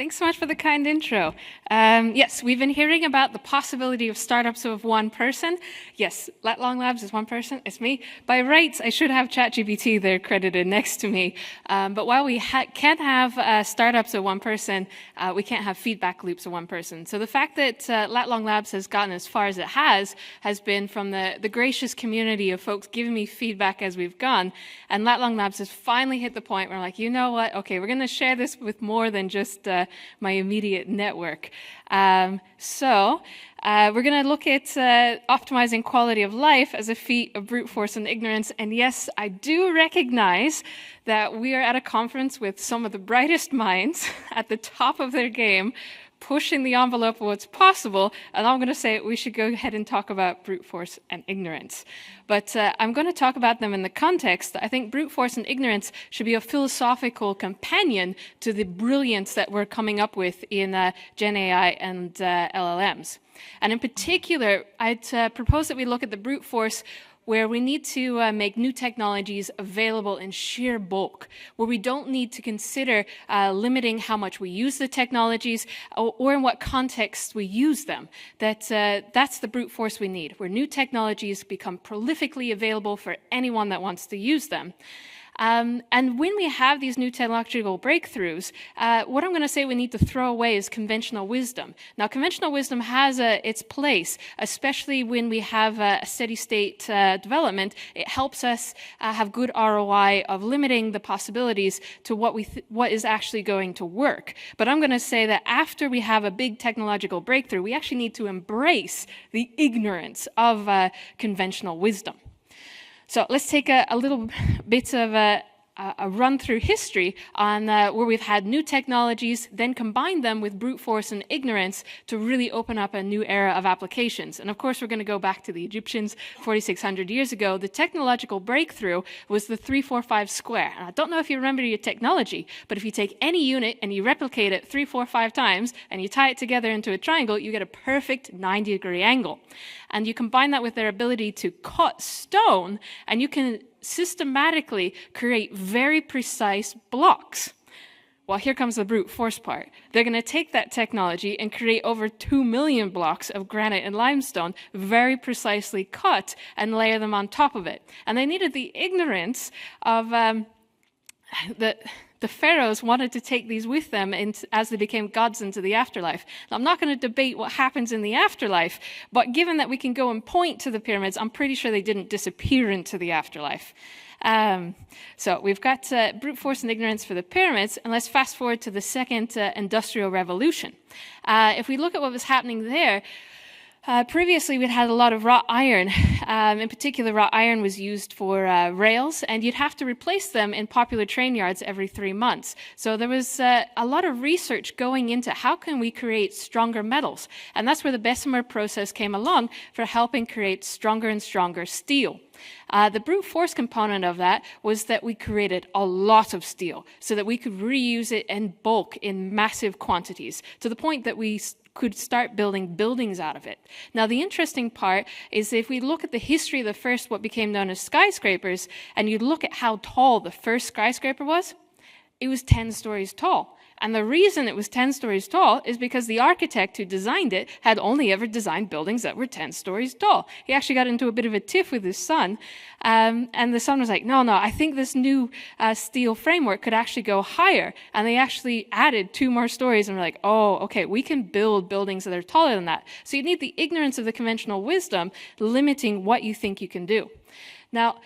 Thanks so much for the kind intro. Yes, we've been hearing about the possibility of startups of one person. Yes, Lat Long Labs is one person, it's me. By rights, I should have ChatGPT there credited next to me. But while we can't have startups of one person, we can't have feedback loops of one person. So the fact that Lat Long Labs has gotten as far as it has been from the gracious community of folks giving me feedback as we've gone. And Lat Long Labs has finally hit the point where we're like, you know what? Okay, we're going to share this with more than just my immediate network. We're going to look at optimizing quality of life as a feat of brute force and ignorance. And yes, I do recognize that we are at a conference with some of the brightest minds at the top of their game, pushing the envelope of what's possible, and I'm going to say we should go ahead and talk about brute force and ignorance. But I'm going to talk about them in the context that I think brute force and ignorance should be a philosophical companion to the brilliance that we're coming up with in Gen AI and LLMs. And in particular, I'd propose that we look at the brute force where we need to make new technologies available in sheer bulk, where we don't need to consider limiting how much we use the technologies or in what context we use them. That's the brute force we need, where new technologies become prolifically available for anyone that wants to use them. And when we have these new technological breakthroughs, what I'm going to say we need to throw away is conventional wisdom. Now, conventional wisdom has its place, especially when we have a steady state development. It helps us have good ROI of limiting the possibilities to what is actually going to work. But I'm going to say that after we have a big technological breakthrough, we actually need to embrace the ignorance of conventional wisdom. So let's take a little bit of a run through history on where we've had new technologies, then combine them with brute force and ignorance to really open up a new era of applications. And of course, we're going to go back to the Egyptians 4,600 years ago. The technological breakthrough was the 3-4-5 square. And I don't know if you remember your technology, but if you take any unit and you replicate it 3, 4, 5 times, and you tie it together into a triangle, you get a perfect 90-degree angle. And you combine that with their ability to cut stone, and you can systematically create very precise blocks. Well, here comes the brute force part. They're going to take that technology and create over 2 million blocks of granite and limestone, very precisely cut, and layer them on top of it. And they needed the ignorance of the pharaohs wanted to take these with them as they became gods into the afterlife. Now, I'm not going to debate what happens in the afterlife, but given that we can go and point to the pyramids, I'm pretty sure they didn't disappear into the afterlife. So we've got brute force and ignorance for the pyramids, and let's fast forward to the second industrial revolution. If we look at what was happening there, previously, we'd had a lot of wrought iron. In particular, wrought iron was used for rails, and you'd have to replace them in popular train yards every 3 months. So there was a lot of research going into how can we create stronger metals. And that's where the Bessemer process came along for helping create stronger and stronger steel. The brute force component of that was that we created a lot of steel so that we could reuse it in bulk in massive quantities, to the point that we could start building buildings out of it. Now, the interesting part is if we look at the history of the first, what became known as skyscrapers, and you look at how tall the first skyscraper was, it was 10 stories tall. And the reason it was 10 stories tall is because the architect who designed it had only ever designed buildings that were 10 stories tall. He actually got into a bit of a tiff with his son, and the son was like, no, I think this new steel framework could actually go higher. And they actually added 2 more stories, and we're like, oh, okay, we can build buildings that are taller than that. So you need the ignorance of the conventional wisdom limiting what you think you can do. Now,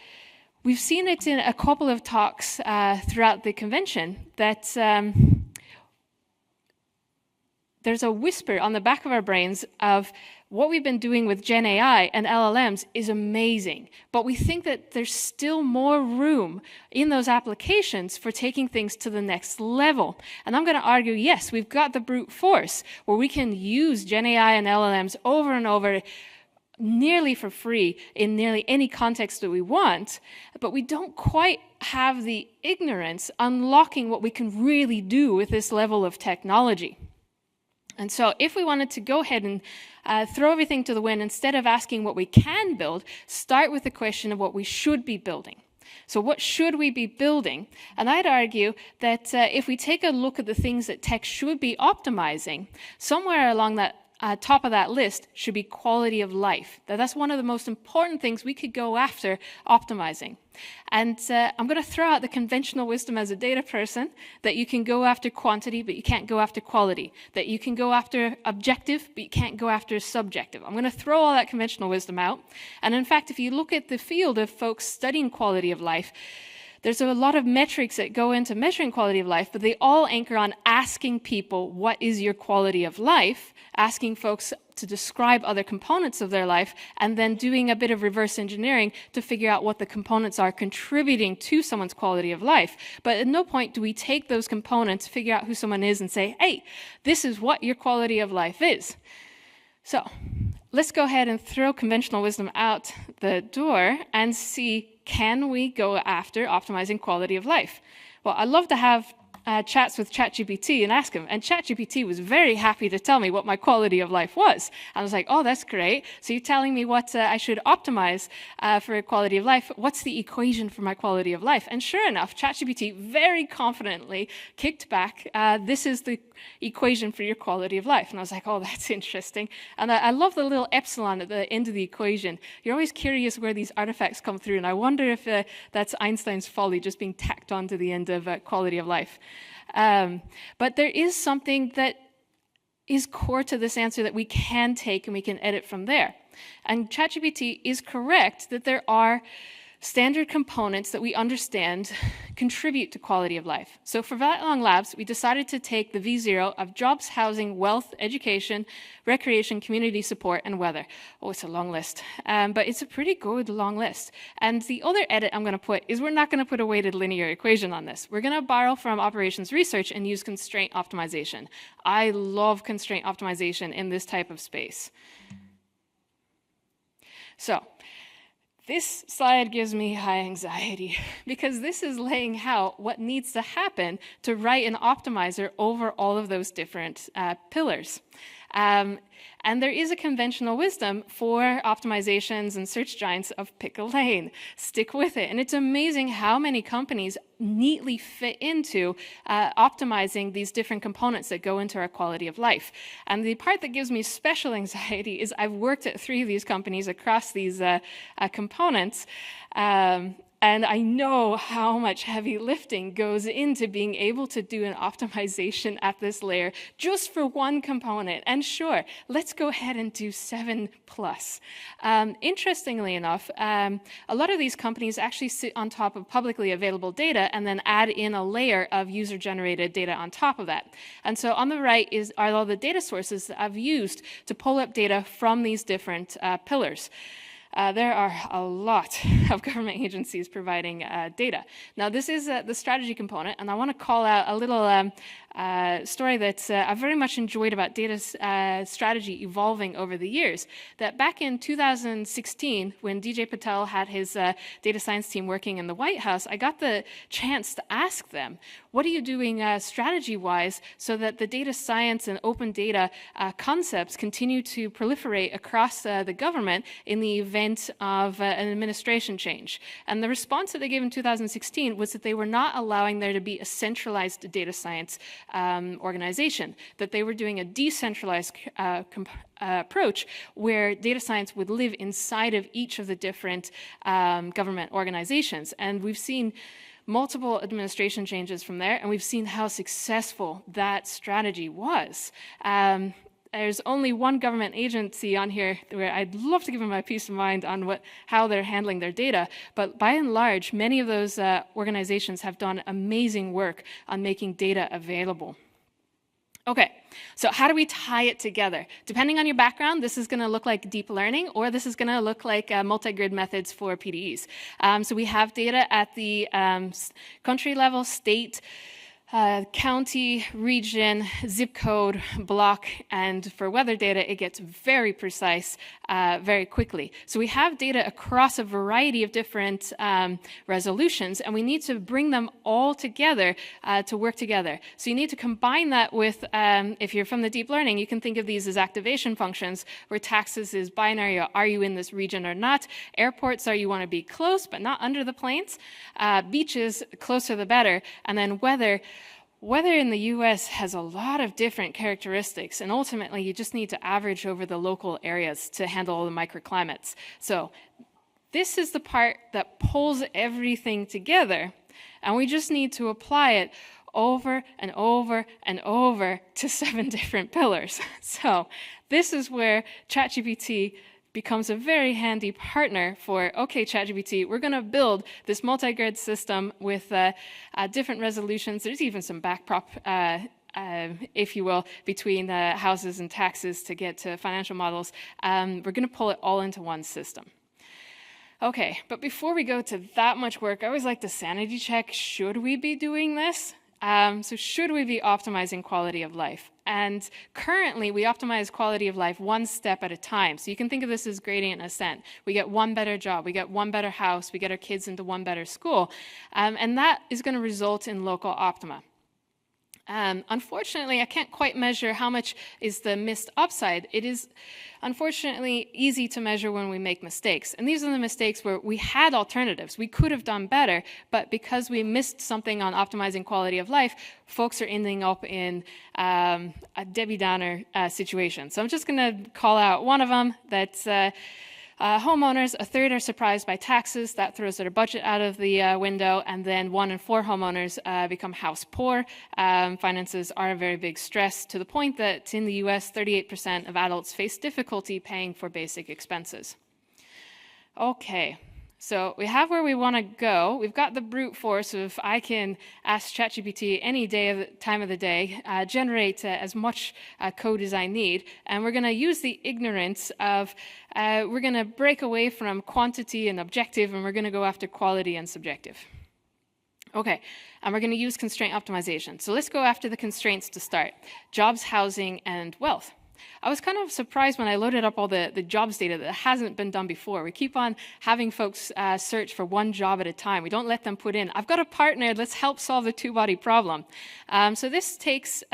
we've seen it in a couple of talks throughout the convention that there's a whisper on the back of our brains of what we've been doing with Gen AI and LLMs is amazing, but we think that there's still more room in those applications for taking things to the next level. And I'm going to argue, yes, we've got the brute force where we can use Gen AI and LLMs over and over nearly for free in nearly any context that we want, but we don't quite have the ignorance unlocking what we can really do with this level of technology. And so if we wanted to go ahead and throw everything to the wind, instead of asking what we can build, start with the question of what we should be building. So what should we be building? And I'd argue that if we take a look at the things that tech should be optimizing, somewhere along that top of that list should be quality of life. That's one of the most important things we could go after optimizing. And I'm going to throw out the conventional wisdom as a data person that you can go after quantity, but you can't go after quality. That you can go after objective, but you can't go after subjective. I'm going to throw all that conventional wisdom out. And in fact, if you look at the field of folks studying quality of life, there's a lot of metrics that go into measuring quality of life, but they all anchor on asking people, what is your quality of life? Asking folks to describe other components of their life, and then doing a bit of reverse engineering to figure out what the components are contributing to someone's quality of life. But at no point do we take those components, figure out who someone is, and say, hey, this is what your quality of life is. So let's go ahead and throw conventional wisdom out the door and see, can we go after optimizing quality of life? Well, I love to have chats with ChatGPT and ask him. And ChatGPT was very happy to tell me what my quality of life was. I was like, oh, that's great. So you're telling me what I should optimize for quality of life. What's the equation for my quality of life? And sure enough, ChatGPT very confidently kicked back, this is the equation for your quality of life. And I was like, oh, that's interesting. And I love the little epsilon at the end of the equation. You're always curious where these artifacts come through. And I wonder if that's Einstein's folly just being tacked on to the end of quality of life. But there is something that is core to this answer that we can take and we can edit from there. And ChatGPT is correct that there are standard components that we understand contribute to quality of life. So for Lat Long Labs, we decided to take the V0 of jobs, housing, wealth, education, recreation, community support, and weather. Oh, it's a long list, but it's a pretty good long list. And the other edit I'm going to put is we're not going to put a weighted linear equation on this. We're going to borrow from operations research and use constraint optimization. I love constraint optimization in this type of space. So this slide gives me high anxiety because this is laying out what needs to happen to write an optimizer over all of those different pillars. And there is a conventional wisdom for optimizations and search giants of pick a lane. Stick with it. And it's amazing how many companies neatly fit into optimizing these different components that go into our quality of life. And the part that gives me special anxiety is I've worked at 3 of these companies across these components. And I know how much heavy lifting goes into being able to do an optimization at this layer just for one component. And sure, let's go ahead and do 7+. Interestingly enough, a lot of these companies actually sit on top of publicly available data and then add in a layer of user-generated data on top of that. And so on the right are all the data sources that I've used to pull up data from these different pillars. There are a lot of government agencies providing data. Now, this is the strategy component, and I want to call out a little story that I've very much enjoyed about data strategy evolving over the years. That back in 2016, when DJ Patel had his data science team working in the White House, I got the chance to ask them, what are you doing strategy-wise so that the data science and open data concepts continue to proliferate across the government in the event of an administration change? And the response that they gave in 2016 was that they were not allowing there to be a centralized data science organization, that they were doing a decentralized approach where data science would live inside of each of the different government organizations. And we've seen multiple administration changes from there, and we've seen how successful that strategy was. There's only one government agency on here where I'd love to give them my peace of mind on how they're handling their data, but by and large, many of those organizations have done amazing work on making data available. Okay, so how do we tie it together? Depending on your background, this is going to look like deep learning, or this is going to look like multi-grid methods for PDEs. So we have data at the country level, state, county, region, zip code, block, and for weather data, it gets very precise very quickly. So we have data across a variety of different resolutions, and we need to bring them all together to work together. So you need to combine that with, if you're from the deep learning, you can think of these as activation functions, where taxes is binary, are you in this region or not? Airports are you want to be close, but not under the planes. Beaches, closer the better. And then weather in the US has a lot of different characteristics, and ultimately you just need to average over the local areas to handle all the microclimates. So this is the part that pulls everything together, and we just need to apply it over and over and over to 7 different pillars. So this is where ChatGPT becomes a very handy partner for, okay, ChatGPT, we're going to build this multi-grid system with different resolutions. There's even some backprop, if you will, between houses and taxes to get to financial models. We're going to pull it all into one system. Okay, but before we go to that much work, I always like to sanity check, should we be doing this? So should we be optimizing quality of life? And currently, we optimize quality of life one step at a time. So you can think of this as gradient ascent. We get one better job, we get one better house, we get our kids into one better school. And that is going to result in local optima. Unfortunately, I can't quite measure how much is the missed upside. It is unfortunately easy to measure when we make mistakes. And these are the mistakes where we had alternatives. We could have done better, but because we missed something on optimizing quality of life, folks are ending up in a Debbie Downer situation. So I'm just going to call out one of them. That's homeowners, a third are surprised by taxes. That throws their budget out of the window. And then 1 in 4 homeowners become house poor. Finances are a very big stress, to the point that in the US, 38% of adults face difficulty paying for basic expenses. Okay. So we have where we want to go. We've got the brute force of I can ask ChatGPT any time of the day, generate as much code as I need, and we're going to use the ignorance of, we're going to break away from quantity and objective, and we're going to go after quality and subjective. Okay, and we're going to use constraint optimization. So let's go after the constraints to start: jobs, housing, and wealth. I was kind of surprised when I loaded up all the jobs data that hasn't been done before. We keep on having folks search for one job at a time. We don't let them put in, I've got a partner, let's help solve the two-body problem. So this takes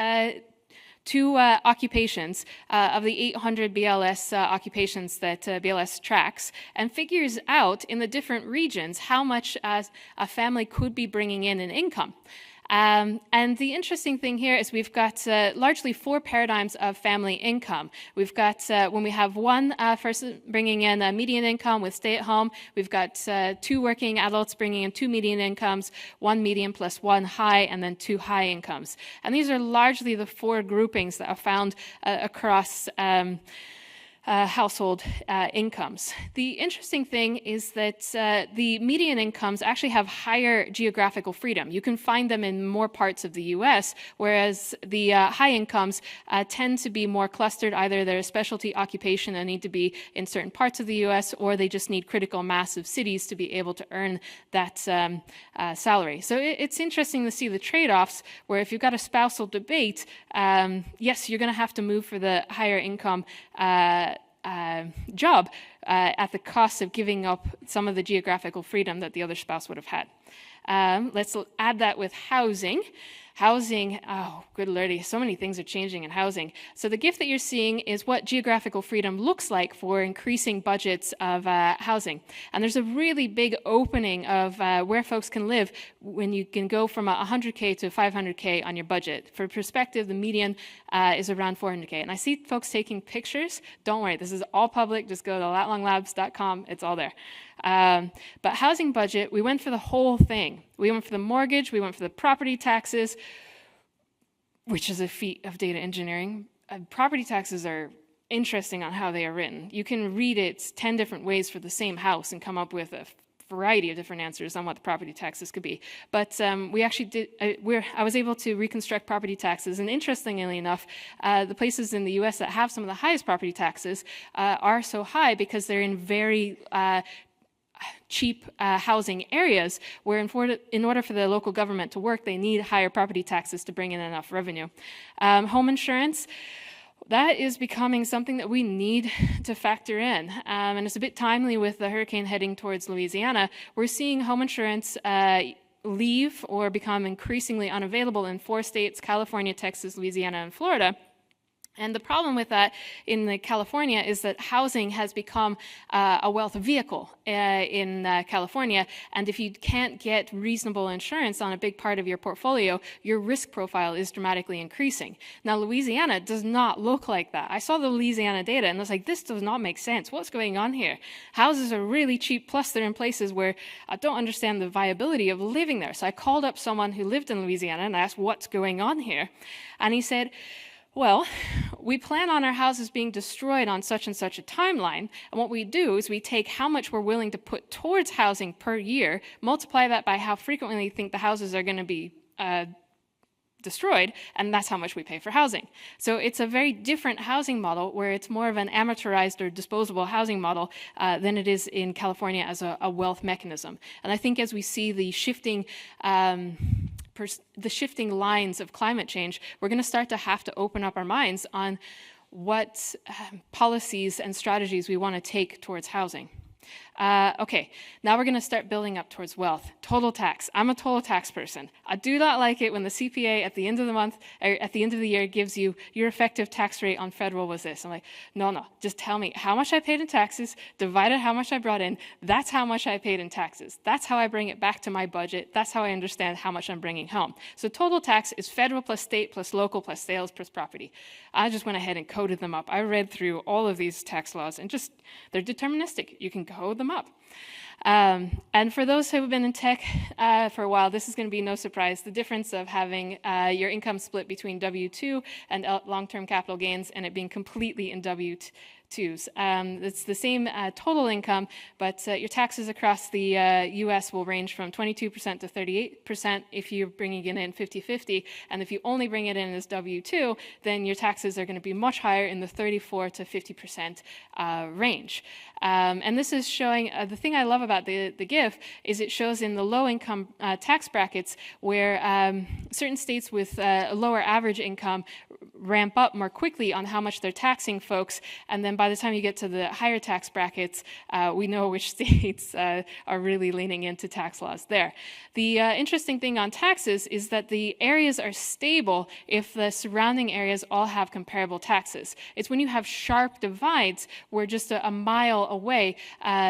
2 occupations of the 800 BLS occupations that BLS tracks, and figures out in the different regions how much a family could be bringing in income. And the interesting thing here is we've got largely 4 paradigms of family income. We've got when we have one person bringing in a median income with stay-at-home, we've got 2 working adults bringing in 2 median incomes, 1 median plus 1 high, and then 2 high incomes. And these are largely the 4 groupings that are found across household incomes. The interesting thing is that the median incomes actually have higher geographical freedom. You can find them in more parts of the US, whereas the high incomes tend to be more clustered. Either they're a specialty occupation and need to be in certain parts of the US, or they just need critical mass of cities to be able to earn that salary. So it's interesting to see the trade-offs, where if you've got a spousal debate, yes, you're going to have to move for the higher income job at the cost of giving up some of the geographical freedom that the other spouse would have had. Let's add that with housing. Housing, oh, good lordy, so many things are changing in housing. So the GIF that you're seeing is what geographical freedom looks like for increasing budgets of housing. And there's a really big opening of where folks can live when you can go from 100K to 500K on your budget. For perspective, the median is around 400K. And I see folks taking pictures. Don't worry, this is all public. Just go to latlonglabs.com. It's all there. But housing budget, we went for the whole thing. We went for the mortgage, we went for the property taxes, which is a feat of data engineering. Property taxes are interesting on how they are written. You can read it 10 different ways for the same house and come up with a variety of different answers on what the property taxes could be. But we actually did, I was able to reconstruct property taxes, and interestingly enough, the places in the US that have some of the highest property taxes are so high because they're in very cheap housing areas where in order for the local government to work, they need higher property taxes to bring in enough revenue. Home insurance, that is becoming something that we need to factor in. And it's a bit timely with the hurricane heading towards Louisiana. We're seeing home insurance leave or become increasingly unavailable in 4 states, California, Texas, Louisiana, and Florida. And the problem with that in California is that housing has become a wealth vehicle in California. And if you can't get reasonable insurance on a big part of your portfolio, your risk profile is dramatically increasing. Now, Louisiana does not look like that. I saw the Louisiana data and I was like, this does not make sense. What's going on here? Houses are really cheap, plus they're in places where I don't understand the viability of living there. So I called up someone who lived in Louisiana and I asked, what's going on here? And he said, well, we plan on our houses being destroyed on such and such a timeline, and what we do is we take how much we're willing to put towards housing per year, multiply that by how frequently we think the houses are going to be destroyed, and that's how much we pay for housing. So it's a very different housing model where it's more of an amortized or disposable housing model than it is in California as a wealth mechanism. And I think as we see the shifting lines of climate change, we're going to start to have to open up our minds on what policies and strategies we want to take towards housing. Okay, now we're going to start building up towards wealth. Total tax. I'm a total tax person. I do not like it when the CPA at the end of the month, or at the end of the year, gives you your effective tax rate on federal was this. I'm like, no, just tell me how much I paid in taxes, divided how much I brought in. That's how much I paid in taxes. That's how I bring it back to my budget. That's how I understand how much I'm bringing home. So total tax is federal plus state plus local plus sales plus property. I just went ahead and coded them up. I read through all of these tax laws and they're deterministic. You can code them up. And for those who have been in tech for a while, this is going to be no surprise. The difference of having your income split between W-2 and long-term capital gains and it being completely in W-2s. It's the same total income, but your taxes across the U.S. will range from 22% to 38% if you're bringing it in 50-50. And if you only bring it in as W-2, then your taxes are going to be much higher in the 34 to 50% range. And this is showing, the thing I love about the GIF is it shows in the low-income tax brackets where certain states with a lower average income ramp up more quickly on how much they're taxing folks, and then by the time you get to the higher tax brackets, we know which states are really leaning into tax laws there. The interesting thing on taxes is that the areas are stable if the surrounding areas all have comparable taxes. It's when you have sharp divides where just a mile away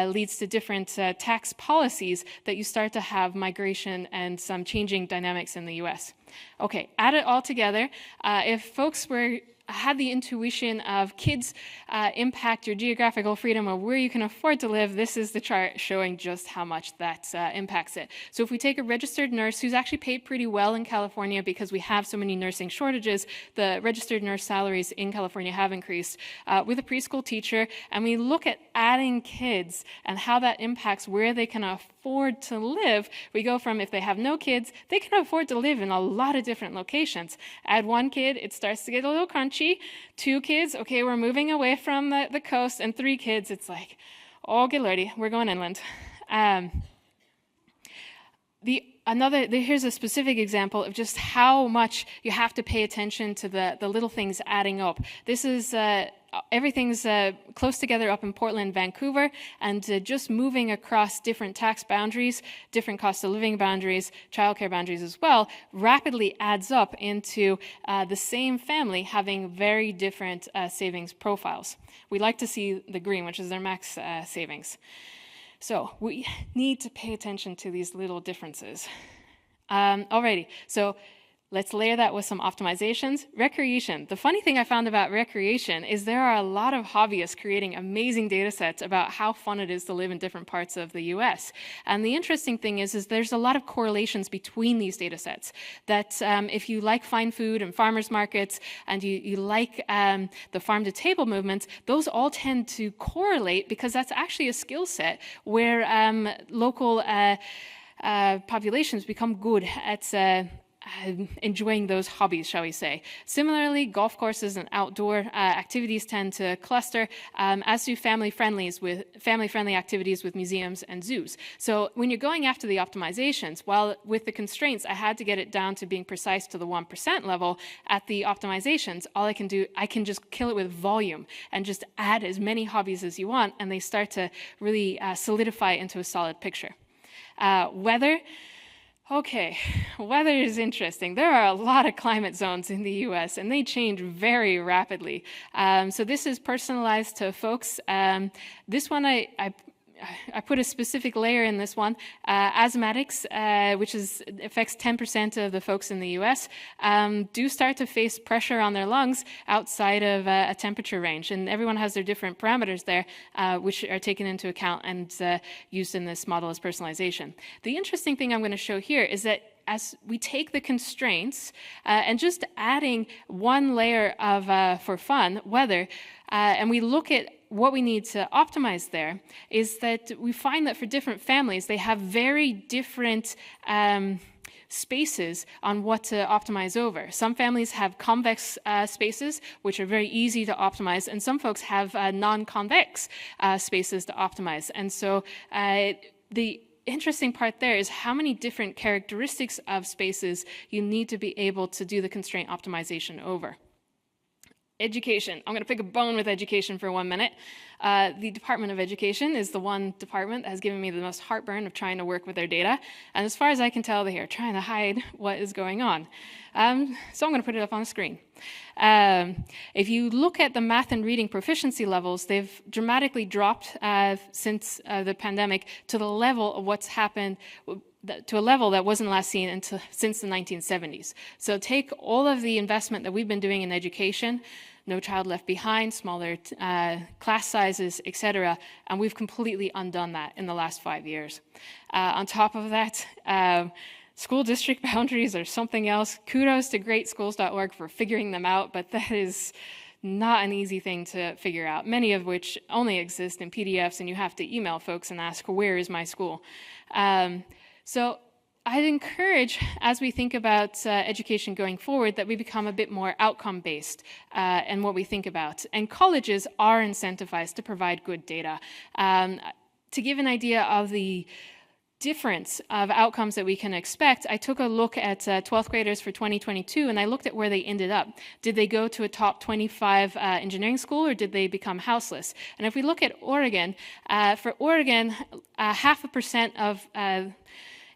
leads to different tax policies that you start to have migration and some changing dynamics in the US. Okay, add it all together. If folks had the intuition of kids impact your geographical freedom of where you can afford to live, this is the chart showing just how much that impacts it. So if we take a registered nurse who's actually paid pretty well in California because we have so many nursing shortages, the registered nurse salaries in California have increased, with a preschool teacher, and we look at adding kids and how that impacts where they can afford to live, we go from if they have no kids, they can afford to live in a lot of different locations. Add 1 kid, it starts to get a little crunchy. 2 kids, okay, we're moving away from the coast, and 3 kids, it's like, oh, good lordy, we're going inland. Here's a specific example of just how much you have to pay attention to the little things adding up. This is everything's close together up in Portland, Vancouver, and just moving across different tax boundaries, different cost of living boundaries, childcare boundaries as well, rapidly adds up into the same family having very different savings profiles. We like to see the green, which is their max savings. So we need to pay attention to these little differences. Alrighty, so let's layer that with some optimizations. Recreation. The funny thing I found about recreation is there are a lot of hobbyists creating amazing data sets about how fun it is to live in different parts of the US. And the interesting thing is there's a lot of correlations between these data sets. That if you like fine food and farmers markets and you like the farm-to-table movements, those all tend to correlate because that's actually a skill set where local populations become good at enjoying those hobbies, shall we say. Similarly, golf courses and outdoor activities tend to cluster, as do family-friendly activities with museums and zoos. So when you're going after the optimizations, while with the constraints, I had to get it down to being precise to the 1% level, at the optimizations, all I can do, I can just kill it with volume and just add as many hobbies as you want, and they start to really solidify into a solid picture. Weather. Okay, weather is interesting. There are a lot of climate zones in the US, and they change very rapidly. So this is personalized to folks. This one, I put a specific layer in this one. Asthmatics, which affects 10% of the folks in the US, do start to face pressure on their lungs outside of a temperature range. And everyone has their different parameters there, which are taken into account and used in this model as personalization. The interesting thing I'm going to show here is that as we take the constraints and just adding one layer of, for fun, weather, and we look at what we need to optimize there, is that we find that for different families, they have very different spaces on what to optimize over. Some families have convex spaces, which are very easy to optimize, and some folks have non-convex spaces to optimize. And so the interesting part there is how many different characteristics of spaces you need to be able to do the constraint optimization over. Education. I'm going to pick a bone with education for 1 minute. The Department of Education is the one department that has given me the most heartburn of trying to work with their data. And as far as I can tell, they are trying to hide what is going on. So I'm going to put it up on the screen. If you look at the math and reading proficiency levels, they've dramatically dropped since the pandemic to the level of what's happened to a level that wasn't last seen since the 1970s. So take all of the investment that we've been doing in education, No Child Left Behind, smaller class sizes, etc., and we've completely undone that in the last 5 years. On top of that, school district boundaries are something else. Kudos to greatschools.org for figuring them out, but that is not an easy thing to figure out, many of which only exist in PDFs, and you have to email folks and ask, where is my school? So I'd encourage, as we think about education going forward, that we become a bit more outcome-based in what we think about. And colleges are incentivized to provide good data. To give an idea of the difference of outcomes that we can expect, I took a look at 12th graders for 2022, and I looked at where they ended up. Did they go to a top 25 engineering school, or did they become houseless? And if we look at Oregon, for Oregon, 0.5% of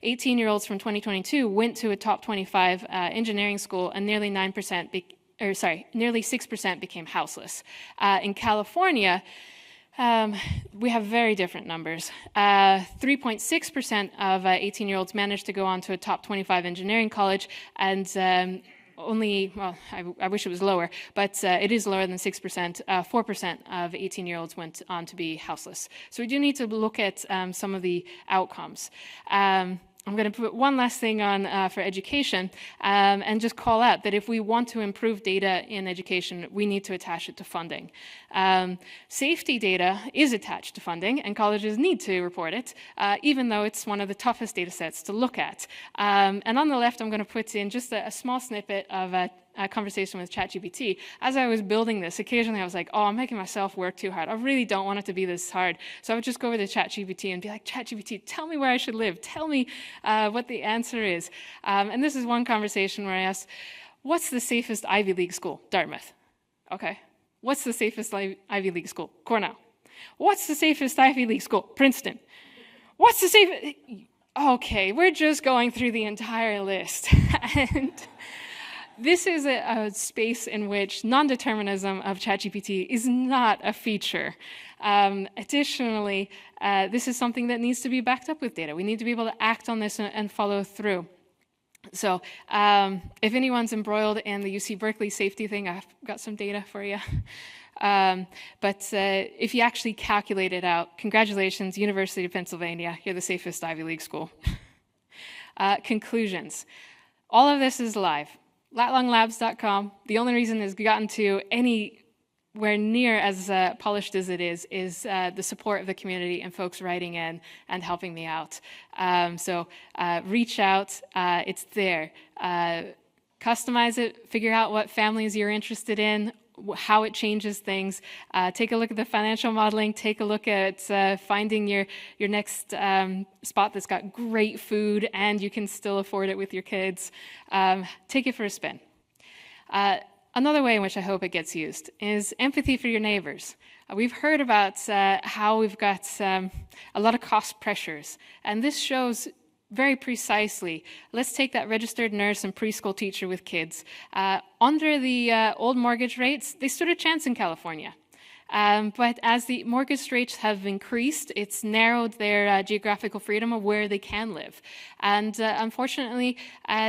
18-year-olds from 2022 went to a top 25 engineering school, and nearly 6% became houseless. In California, we have very different numbers. 3.6% of 18-year-olds managed to go on to a top 25 engineering college, and only, well, I wish it was lower, but it is lower than 6%. 4% of 18-year-olds went on to be houseless. So we do need to look at some of the outcomes. I'm going to put one last thing on for education and just call out that if we want to improve data in education, we need to attach it to funding. Safety data is attached to funding, and colleges need to report it, even though it's one of the toughest data sets to look at. And on the left, I'm going to put in just a small snippet of a conversation with ChatGPT. As I was building this, occasionally I was like, oh, I'm making myself work too hard. I really don't want it to be this hard. So I would just go over to ChatGPT and be like, ChatGPT, tell me where I should live. Tell me what the answer is. And this is one conversation where I asked, what's the safest Ivy League school? Dartmouth. Okay. What's the safest Ivy League school? Cornell. What's the safest Ivy League school? Princeton. What's the safest? Okay, we're just going through the entire list. And this is a space in which non-determinism of ChatGPT is not a feature. Additionally, this is something that needs to be backed up with data. We need to be able to act on this and follow through. So if anyone's embroiled in the UC Berkeley safety thing, I've got some data for you. But if you actually calculate it out, congratulations, University of Pennsylvania, you're the safest Ivy League school. Conclusions. All of this is live. LatLongLabs.com. The only reason it's gotten to any where near as polished as it is the support of the community and folks writing in and helping me out. So reach out, it's there. Customize it, figure out what families you're interested in, how it changes things. Take a look at the financial modeling, take a look at finding your next spot that's got great food and you can still afford it with your kids. Take it for a spin. Another way in which I hope it gets used is empathy for your neighbors. We've heard about how we've got a lot of cost pressures, and this shows very precisely. Let's take that registered nurse and preschool teacher with kids. Under the old mortgage rates, they stood a chance in California. But as the mortgage rates have increased, it's narrowed their geographical freedom of where they can live. And unfortunately,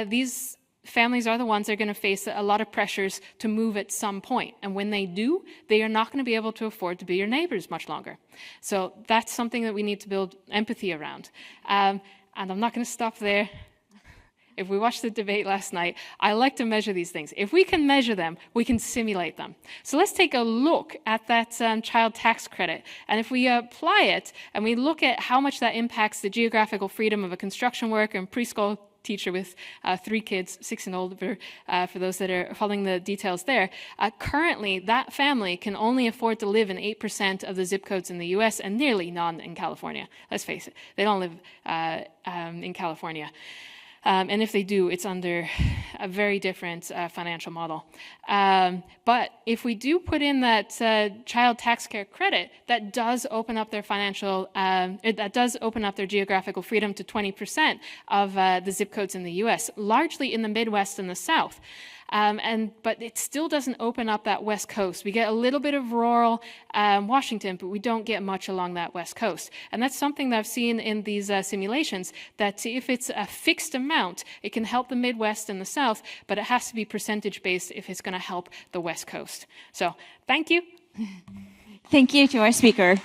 these families are the ones that are going to face a lot of pressures to move at some point. And when they do, they are not going to be able to afford to be your neighbors much longer. So that's something that we need to build empathy around. And I'm not going to stop there. If we watched the debate last night, I like to measure these things. If we can measure them, we can simulate them. So let's take a look at that child tax credit. And if we apply it and we look at how much that impacts the geographical freedom of a construction worker and preschool teacher with 3 kids, 6 and older, for those that are following the details there. Currently, that family can only afford to live in 8% of the zip codes in the US and nearly none in California. Let's face it, they don't live in California. And if they do, it's under a very different financial model. But if we do put in that child tax care credit, that does open up their financial, that does open up their geographical freedom to 20% of the zip codes in the US, largely in the Midwest and the South. But it still doesn't open up that West Coast. We get a little bit of rural Washington, but we don't get much along that West Coast. And that's something that I've seen in these simulations, that if it's a fixed amount, it can help the Midwest and the South, but it has to be percentage-based if it's going to help the West Coast. So thank you. Thank you to our speaker.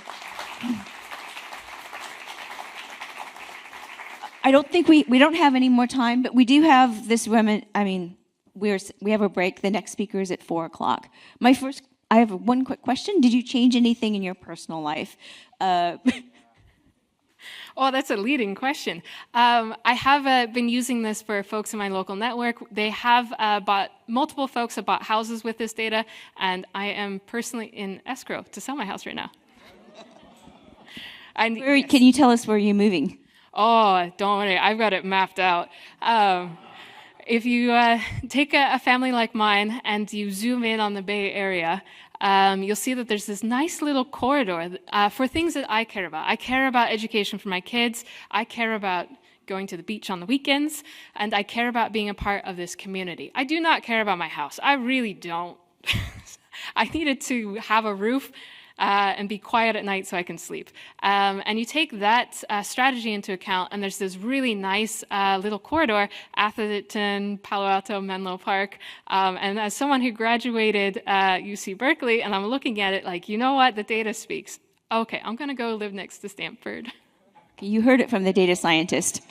I don't think we don't have any more time, but we do have this woman, we have a break. The next speaker is at 4 o'clock. I have one quick question. Did you change anything in your personal life? Oh, that's a leading question. I have been using this for folks in my local network. They have multiple folks have bought houses with this data, and I am personally in escrow to sell my house right now. And Can you tell us where you're moving? Oh, don't worry. I've got it mapped out. If you take a family like mine and you zoom in on the Bay Area, you'll see that there's this nice little corridor for things that I care about. I care about education for my kids. I care about going to the beach on the weekends. And I care about being a part of this community. I do not care about my house. I really don't. I needed to have a roof and be quiet at night so I can sleep. And you take that strategy into account, and there's this really nice little corridor, Atherton, Palo Alto, Menlo Park. And as someone who graduated UC Berkeley, and I'm looking at it like, you know what, the data speaks. Okay, I'm going to go live next to Stanford. You heard it from the data scientist.